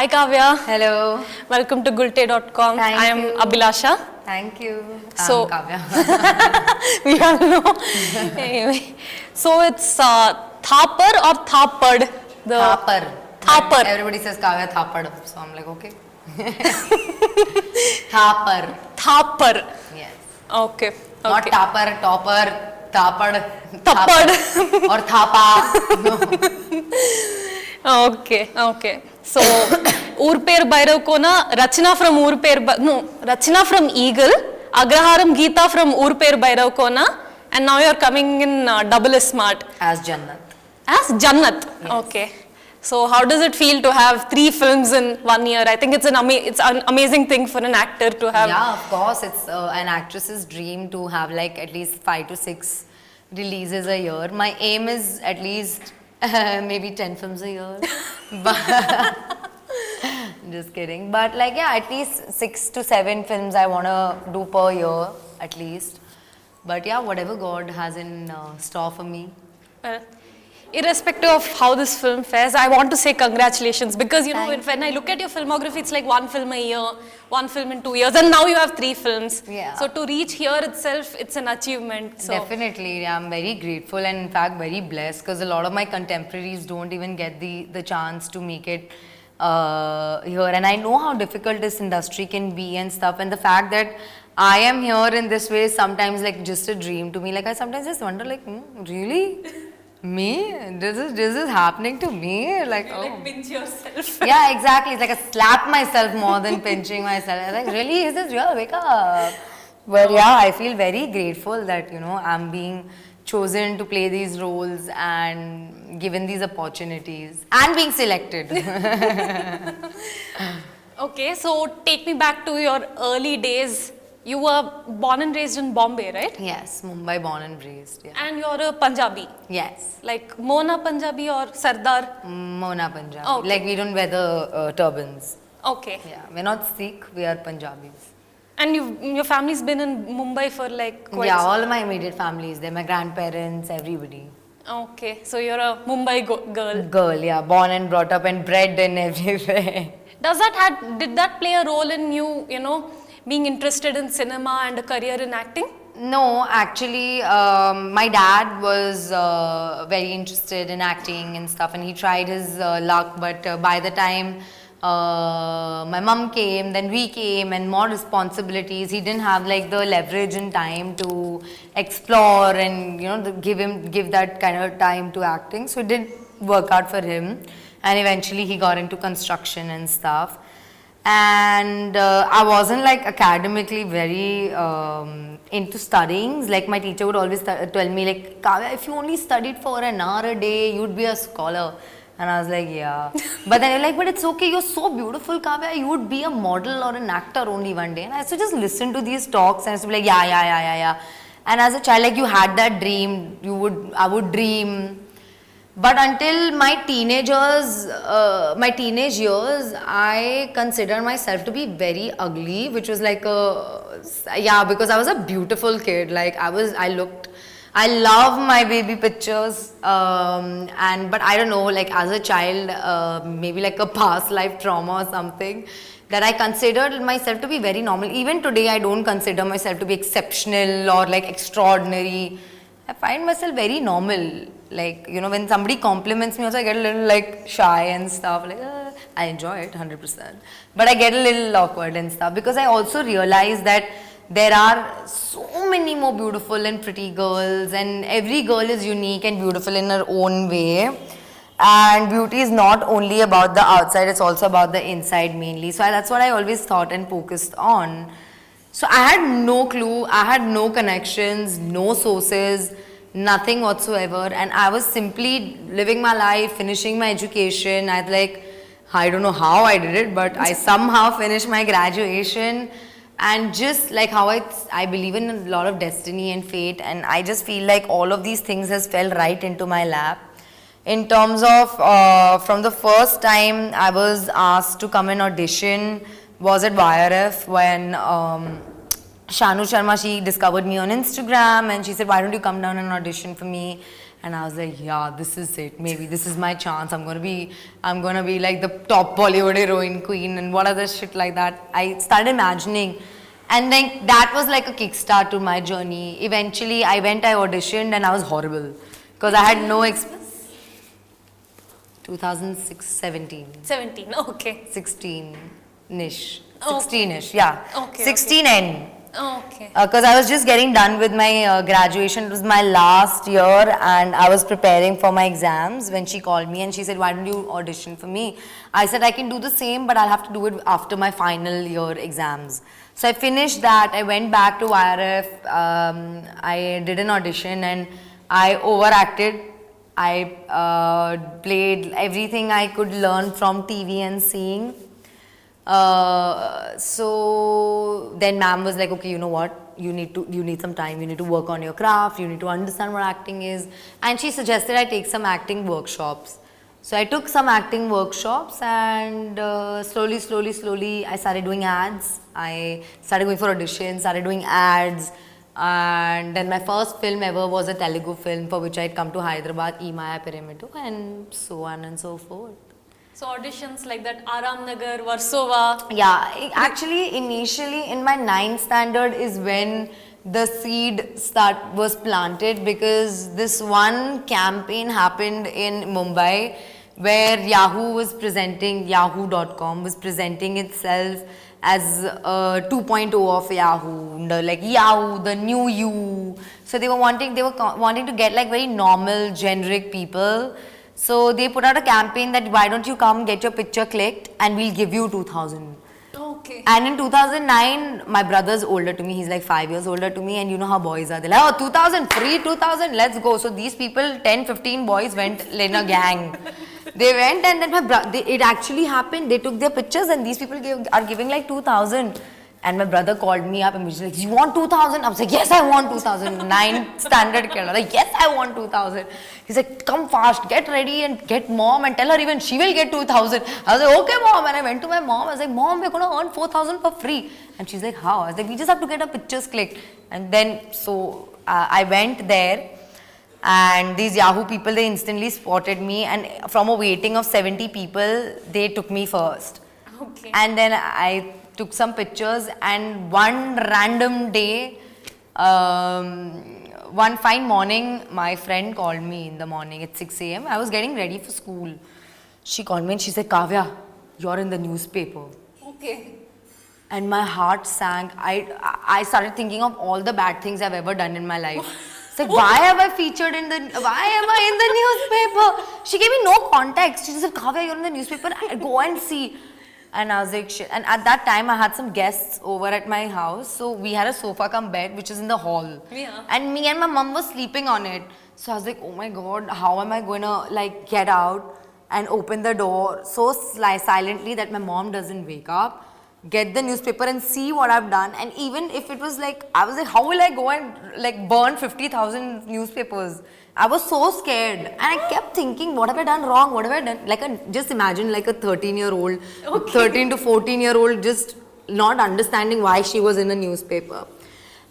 Hi Kavya. Hello. Welcome to Gulte.com. Thank I am you. Abhilasha. Thank you. So- Kavya. We all know. Anyway, so it's Thapar or Thapad? The Thapar. Thapar. Everybody says Kavya Thapar. So I'm like, okay. Thapar. Thapar. Yes. Okay. Not Okay. Tapar, Topper, Thapad. Thapad. Or Thapa. Okay. Okay. So Urper Bhairav ko na Rachna from Rachna from Eagle, Agraharam Geeta from Urper Bhairav ko na, and now you're coming in DoubleiSmart As Jannat. as Jannat. Yes. Okay. So how does it feel to have 3 films in 1 year? I think it's an amazing thing for an actor to have. Yeah, of course. It's an actress's dream to have like at least 5 to 6 releases a year. My aim is at least maybe 10 films a year. But just kidding. But like, yeah, at least 6 to 7 films I want to do per year at least. But yeah, whatever God has in store for me. Irrespective of how this film fares, I want to say congratulations because you know Thank when I look at your filmography, it's like 1 film a year, 1 film in 2 years, and now you have 3 films. Yeah. So to reach here itself, it's an achievement. So Definitely, yeah, I'm very grateful and in fact very blessed because a lot of my contemporaries don't even get the chance to make it here, and I know how difficult this industry can be and stuff, and the fact that I am here in this way is sometimes like just a dream to me. Like I sometimes just wonder like, really? Me? This is happening to me? Like, oh. like pinch yourself. Yeah, exactly. It's like I slap myself more than pinching myself. I'm like, really? Is this real? Wake up. But yeah, I feel very grateful that, you know, I'm being chosen to play these roles and given these opportunities and being selected. Okay, so take me back to your early days. You were born and raised in Bombay, right? Yes, Mumbai born and raised. Yeah. And you're a Punjabi. Yes. Like Mona Punjabi or Sardar? Mona Punjabi. Okay. Like we don't wear the turbans. Okay. Yeah, we're not Sikh, we are Punjabis. And your family's been in Mumbai for like quite Yeah, all of my immediate family is there. My grandparents, everybody. Okay, so you're a Mumbai girl. Girl, yeah, born and brought up and bred and everywhere. Did that play a role in you, you know, being interested in cinema and a career in acting? No, actually, my dad was very interested in acting and stuff, and he tried his luck. But by the time my mom came, then we came, and more responsibilities, he didn't have like the leverage and time to explore and you know give that kind of time to acting. So it didn't work out for him, and eventually he got into construction and stuff. And I wasn't like academically very into studying. Like my teacher would always tell me like, Kavya, if you only studied for an hour a day, you'd be a scholar. And I was like, yeah. But then you're like, but it's okay, you're so beautiful, Kavya, you would be a model or an actor only one day. And I used to just listen to these talks and I used to be like, yeah. And as a child, like you had that dream, I would dream. But until my teenage years, I considered myself to be very ugly, which was like because I was a beautiful kid. Like I love my baby pictures, but I don't know, like as a child, maybe like a past life trauma or something, that I considered myself to be very normal. Even today, I don't consider myself to be exceptional or like extraordinary. I find myself very normal. Like, you know, when somebody compliments me also, I get a little like shy and stuff. Like, I enjoy it 100%. But I get a little awkward and stuff because I also realize that there are so many more beautiful and pretty girls, and every girl is unique and beautiful in her own way. And beauty is not only about the outside, it's also about the inside mainly. So that's what I always thought and focused on. So I had no clue, I had no connections, no sources, nothing whatsoever, and I was simply living my life, finishing my education. I don't know how I did it, but I somehow finished my graduation, and just like how I believe in a lot of destiny and fate, and I just feel like all of these things has fell right into my lap. In terms of from the first time I was asked to come and audition was at YRF when Shanu Sharma, she discovered me on Instagram and she said, why don't you come down and audition for me? And I was like, yeah, this is it. Maybe this is my chance. I'm gonna be like the top Bollywood heroine queen and what other shit like that. I started imagining, and then that was like a kickstart to my journey. Eventually, I auditioned, and I was horrible because I had no 2006, 17. 17, okay. 16-ish. Okay. 16-ish, yeah. Okay, 16 end. Okay. Because I was just getting done with my graduation. It was my last year and I was preparing for my exams when she called me and she said, why don't you audition for me? I said, I can do the same, but I'll have to do it after my final year exams. So I finished that. I went back to YRF. I did an audition and I overacted. I played everything I could learn from TV and seeing. So then ma'am was like, okay, you know what, you need some time, you need to work on your craft, you need to understand what acting is, and she suggested I take some acting workshops. So I took some acting workshops and slowly I started doing ads. I started going for auditions, started doing ads, and then my first film ever was a Telugu film for which I had come to Hyderabad, Maya Pyramid, and so on and so forth. So auditions like that, Aram Nagar, Warsaw. Yeah, actually initially in my 9th standard is when the seed was planted, because this one campaign happened in Mumbai where Yahoo.com was presenting itself as 2.0 of Yahoo, like Yahoo, the new you. So they were wanting to get like very normal, generic people. So they put out a campaign that why don't you come get your picture clicked and we'll give you 2000. Okay. And in 2009, my brother's older to me, he's like 5 years older to me, and you know how boys are, they're like, oh 2000, free 2000, let's go. So these people, 10-15 boys went in a gang. They went and then it actually happened, they took their pictures and these people are giving like 2000. And my brother called me up and he was like, you want 2000? I was like, yes, I want 2000. 9th standard kid. I was like, yes, I want 2000. He's like, come fast, get ready and get mom and tell her even she will get 2000. I was like, okay, mom. And I went to my mom. I was like, mom, we're going to earn 4000 for free. And she's like, how? I was like, we just have to get our pictures clicked. And then, so I went there. And these Yahoo people, they instantly spotted me. And from a waiting of 70 people, they took me first. Okay. And then I took some pictures, and one random day, one fine morning, my friend called me in the morning at 6 a.m. I was getting ready for school. She called me and she said, Kavya, you're in the newspaper. Okay. And my heart sank. I started thinking of all the bad things I've ever done in my life. It's like, why am I in the newspaper? She gave me no context. She said, Kavya, you're in the newspaper, go and see. And I was like, shit. And at that time, I had some guests over at my house. So we had a sofa cum bed, which is in the hall. Yeah. And me and my mom were sleeping on it. So I was like, oh my God, how am I going to like get out and open the door so silently that my mom doesn't wake up, get the newspaper and see what I've done. And even if it was like, I was like, how will I go and like burn 50,000 newspapers? I was so scared, and I kept thinking, what have I done wrong? What have I done? Just imagine like a 13-year-old, Okay. 13 to 14-year-old just not understanding why she was in a newspaper.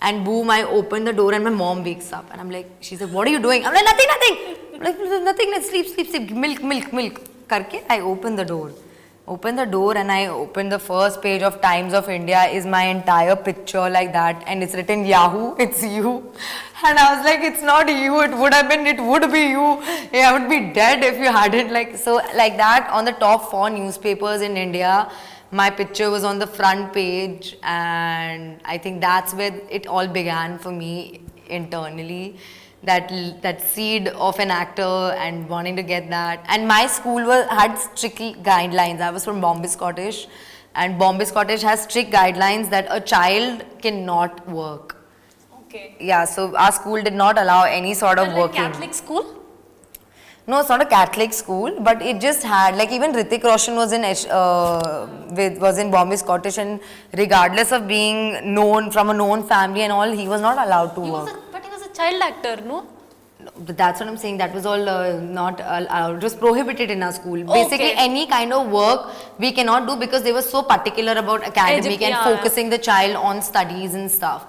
And boom, I opened the door and my mom wakes up. And I'm like, she's like, what are you doing? I'm like, nothing. I'm like, nothing, let's sleep. Milk. Karke, I opened the door. And I opened the first page of Times of India is my entire picture like that, and it's written Yahoo, it's you. And I was like, it's not you, it would be you. Yeah, I would be dead if you hadn't. Like that on the top 4 newspapers in India, my picture was on the front page, and I think that's where it all began for me internally. That seed of an actor and wanting to get that. And my school had strict guidelines. I was from Bombay Scottish, and Bombay Scottish has strict guidelines that a child cannot work. Okay. Yeah, so our school did not allow any sort of Like working. Catholic school? No, it's not a Catholic school, but it just had, like, even Hrithik Roshan was in Bombay Scottish, and regardless of being known from a known family and all, he was not allowed to work. But he was a child actor, no? But that's what I'm saying. That was all not allowed. It was prohibited in our school. Basically, Okay. any kind of work we cannot do because they were so particular about academic and focusing the child on studies and stuff.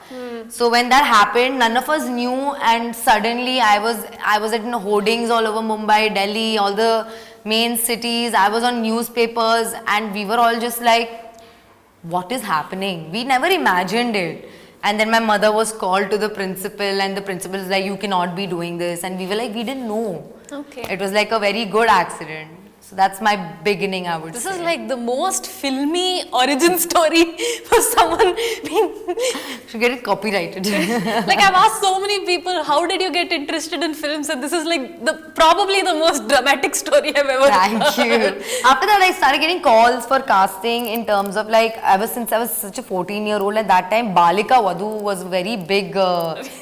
So when that happened, none of us knew, and suddenly I was at hoardings all over Mumbai, Delhi, all the main cities. I was on newspapers, and we were all just like, what is happening? We never imagined it. And then my mother was called to the principal, and the principal was like, you cannot be doing this. And we were like, we didn't know. Okay. It was like a very good accident. So that's my beginning, I would say. This is like the most filmy origin story for someone being. Should get it copyrighted. Like, I've asked so many people, how did you get interested in films? And this is like probably the most dramatic story I've ever Thank heard. you. After that, I started getting calls for casting in terms of like, since I was such a 14-year-old at that time, Balika Vadhu was a very big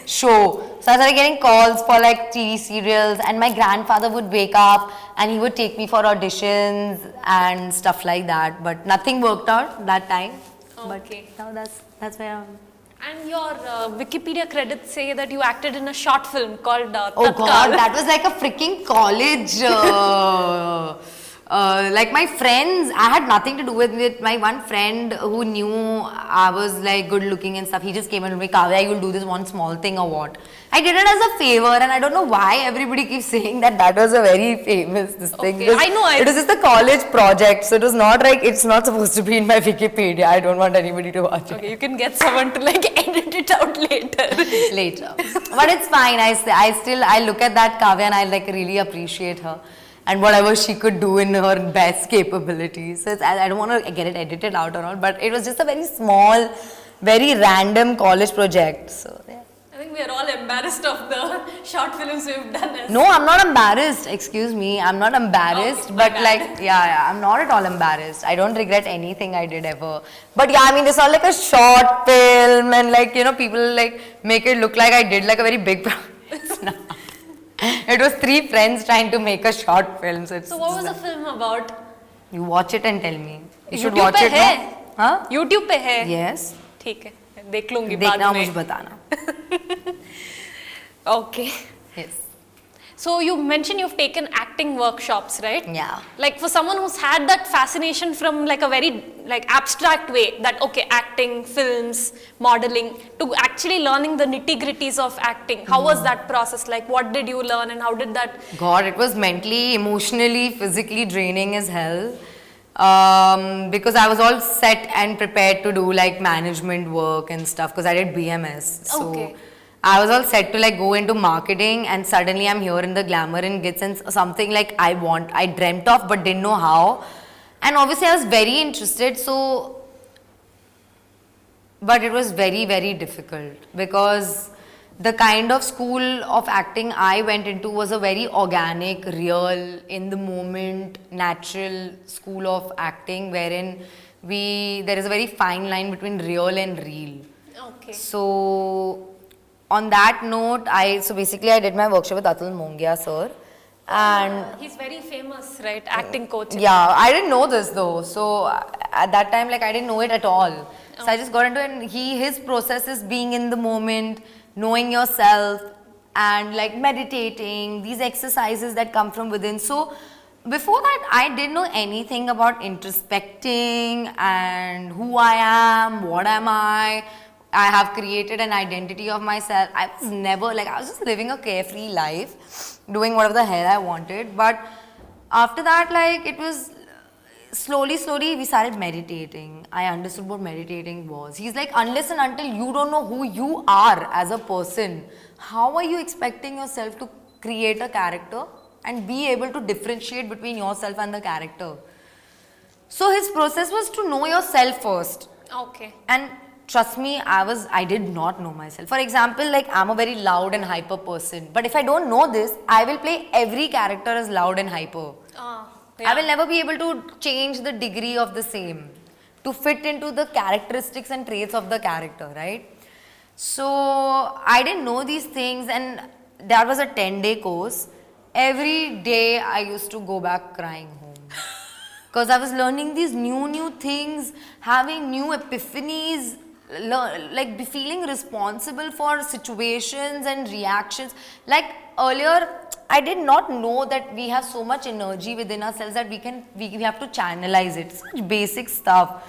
show. So I started getting calls for like TV serials, and my grandfather would wake up and he would take me for auditions and stuff like that. But nothing worked out that time. Okay. But now that's where I am. And your Wikipedia credits say that you acted in a short film called Oh Tatkal. God, that was like a freaking college. Like my friends, I had nothing to do with it. My one friend who knew I was like good looking and stuff, he just came and told me, Kavya, you'll do this one small thing or what? I did it as a favor, and I don't know why everybody keeps saying that was a very famous thing. Okay, I know. It was just a college project, so it was not like, it's not supposed to be in my Wikipedia. I don't want anybody to watch it. Okay, you can get someone to like edit it out later. Later. But it's fine. I look at that Kavya and I like really appreciate her and whatever she could do in her best capabilities. So I don't want to get it edited out or all, but it was just a very small, very random college project. So yeah. I think we are all embarrassed of the short films we've done. No, I'm not embarrassed. Excuse me. I'm not embarrassed. Okay, but my like, yeah, I'm not at all embarrassed. I don't regret anything I did ever. But yeah, I mean, this all like a short film, and like, people like make it look like I did like a very big it's not. It was 3 friends trying to make a short film. So what was the film about? You watch it and tell me. You should YouTube watch पे it है? now. Huh? YouTube पे है? Yes. ठीक है, देख लूँगी बाद देखना में. मुझे बताना. Okay. Yes. So you mentioned you've taken acting workshops, right? Yeah. Like for someone who's had that fascination from like a very like abstract way, that okay, acting, films, modeling, to actually learning the nitty-gritties of acting. How was that process? Like what did you learn and how did that? God, it was mentally, emotionally, physically draining as hell. Because I was all set and prepared to do like management work and stuff because I did BMS. So Okay. I was all set to like go into marketing, and suddenly I'm here in the glamour and glitz and something like I dreamt of but didn't know how. And obviously I was very interested, but it was very, very difficult because the kind of school of acting I went into was a very organic, real, in the moment, natural school of acting wherein there is a very fine line between real and real. Okay. So on that note, basically I did my workshop with Atul Mongia sir, and He's very famous, right? Acting coach. yeah, I didn't know this though. So at that time, like I didn't know it at all. So I just got into it, and his process is being in the moment, knowing yourself, and like meditating, these exercises that come from within. So before that, I didn't know anything about introspecting and who I am, what am I have created an identity of myself. I was just living a carefree life, doing whatever the hell I wanted. But after that, like it was slowly we started meditating. I understood what meditating was. He's like, unless and until you don't know who you are as a person, how are you expecting yourself to create a character and be able to differentiate between yourself and the character? So his process was to know yourself first. Okay. And trust me, I did not know myself. For example, like I'm a very loud and hyper person. But if I don't know this, I will play every character as loud and hyper. Yeah. I will never be able to change the degree of the same to fit into the characteristics and traits of the character, right? So I didn't know these things, and that was a 10-day course. Every day I used to go back crying home. Because I was learning these new things, having new epiphanies, like feeling responsible for situations and reactions. Like earlier, I did not know that we have so much energy within ourselves that we have to channelize it. Such basic stuff.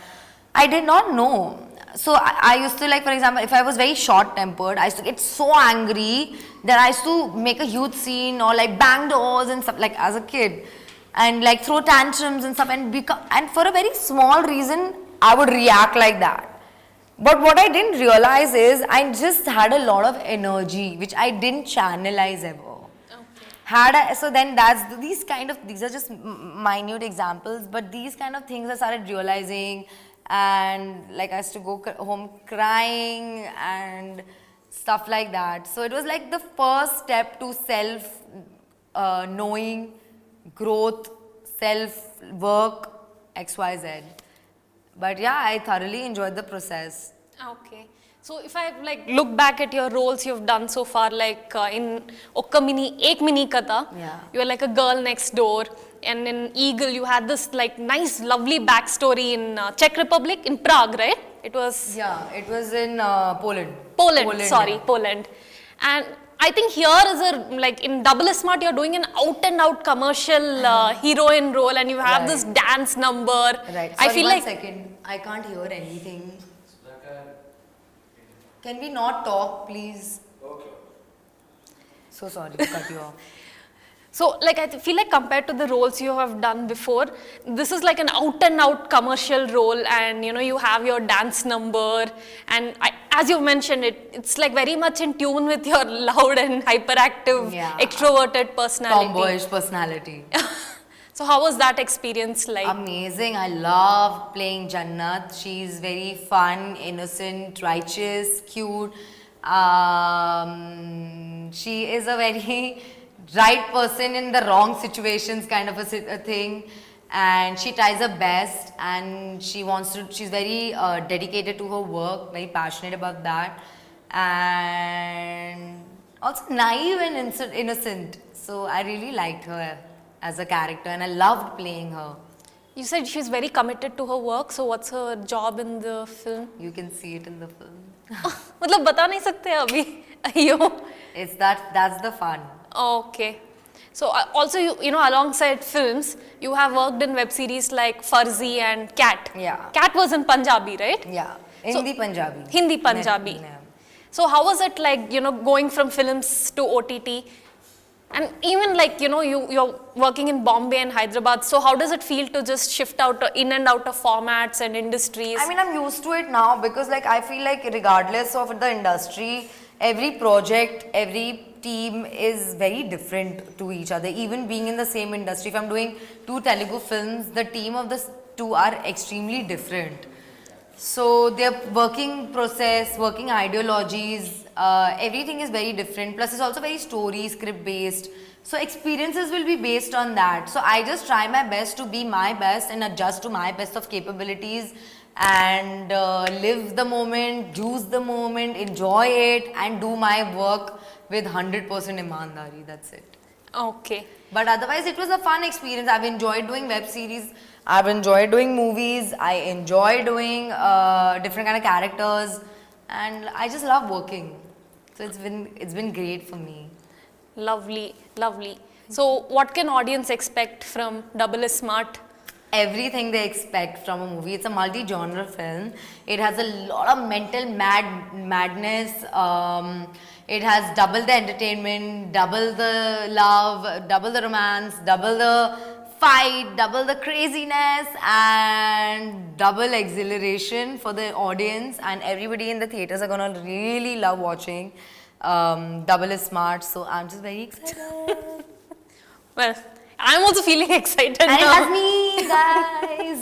I did not know. So I used to, like, for example, if I was very short tempered, I used to get so angry that I used to make a huge scene or like bang doors and stuff, like as a kid, and like throw tantrums and stuff, and for a very small reason I would react like that. But what I didn't realize is I just had a lot of energy which I didn't channelize ever. So then these are just minute examples, but these kind of things I started realizing, and like I used to go home crying and stuff like that. So it was like the first step to self knowing, growth, self work, XYZ. But yeah, I thoroughly enjoyed the process. Okay. So if I like look back at your roles you've done so far, like in Ek Mini Katha, Yeah. you were like a girl next door, and in Eagle you had this like nice, lovely backstory in Czech Republic, in Prague, right? It was Yeah, it was in Poland. Poland. And I think here is like in DoubleiSmart you're doing an out and out commercial heroine role, and you have Right. this dance number. Right. I Sorry, feel one like second. I can't hear anything. Can we not talk, please? Okay. So sorry to cut you off. so, like, I feel like compared to the roles you have done before, this is like an out and out commercial role, and you know, you have your dance number, and as you mentioned, it's like very much in tune with your loud and hyperactive, extroverted personality. Tomboyish personality. So, how was that experience like? Amazing. I love playing Jannat. She's very fun, innocent, righteous, cute. She is a very right person in the wrong situations kind of a thing, and she tries her best, and she's very dedicated to her work, very passionate about that, and also naive and innocent. So I really liked her as a character, and I loved playing her. You said she's very committed to her work, so what's her job in the film? You can see it in the film. मतलब बता नहीं सकते अभी अयो. That's the fun. Okay. So also you know, alongside films, you have worked in web series like Farzi and Cat. Yeah. Cat was in Punjabi, right? Yeah. Hindi Punjabi. Hindi Punjabi. Yeah. So how was it like, you know, going from films to OTT? And even like, you know, you're working in Bombay and Hyderabad. So how does it feel to just shift out in and out of formats and industries? I mean, I'm used to it now because like I feel like regardless of the industry, every project, every team is very different to each other. Even being in the same industry, if I'm doing 2 Telugu films, the team of the 2 are extremely different. So their working process, working ideologies, everything is very different. Plus it's also very story, script based. So experiences will be based on that. So I just try my best to be my best and adjust to my best of capabilities, and live the moment, juice the moment, enjoy it, and do my work with 100% imandari. That's it. Okay. But otherwise it was a fun experience. I've enjoyed doing web series, I've enjoyed doing movies, I enjoy doing different kind of characters, and I just love working. So it's been great for me. Lovely, lovely. So what can audience expect from DoubleiSmart? Everything they expect from a movie. It's a multi-genre film. It has a lot of mental madness. It has double the entertainment, double the love, double the romance, double the fight, double the craziness, and double exhilaration for the audience. And everybody in the theaters are gonna really love watching DoubleiSmart. So I'm just very excited. Well, I'm also feeling excited And now. it has me, guys.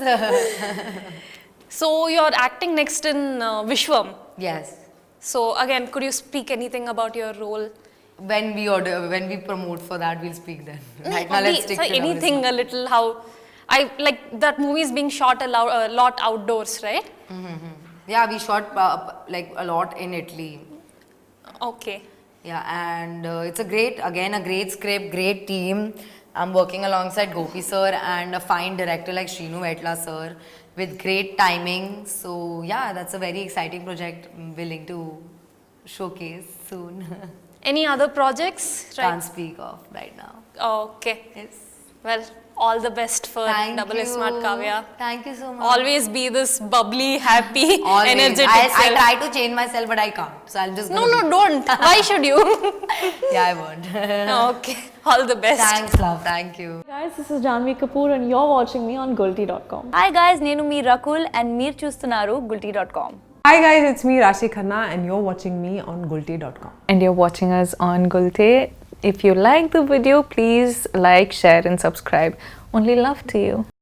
So you're acting next in Vishwam. Yes. So again, could you speak anything about your role? When we promote for that, we'll speak then. Right now, let's stick to anything DoubleiSmart. a little how I like that movie is being shot a lot outdoors, right? Yeah, we shot like a lot in Italy. Okay. Yeah, and it's a great script, great team. I'm working alongside Gopi sir and a fine director like Shrinu Vetla sir with great timing. So yeah, that's a very exciting project I'm willing to showcase soon. Any other projects? Can't speak of right now. Okay. Yes. Well, all the best for Thank DoubleiSmart, you. Kavya. Thank you so much. Always be this bubbly, happy, Always. energetic I self. try to change myself, but I can't. So I'm just No, gonna don't. Why should you? Yeah, I won't. Okay. All the best. Thanks, love. Thank you. Guys, this is Janvi Kapoor and you're watching me on Gulte.com. Hi guys, నేను మీ Rakul and మీరు చూస్తున్నారు Gulte.com. Hi guys, it's me Rashi Khanna and you're watching me on Gulte.com. And you're watching us on Gulte. If you like the video, please like, share and subscribe. Only love to you.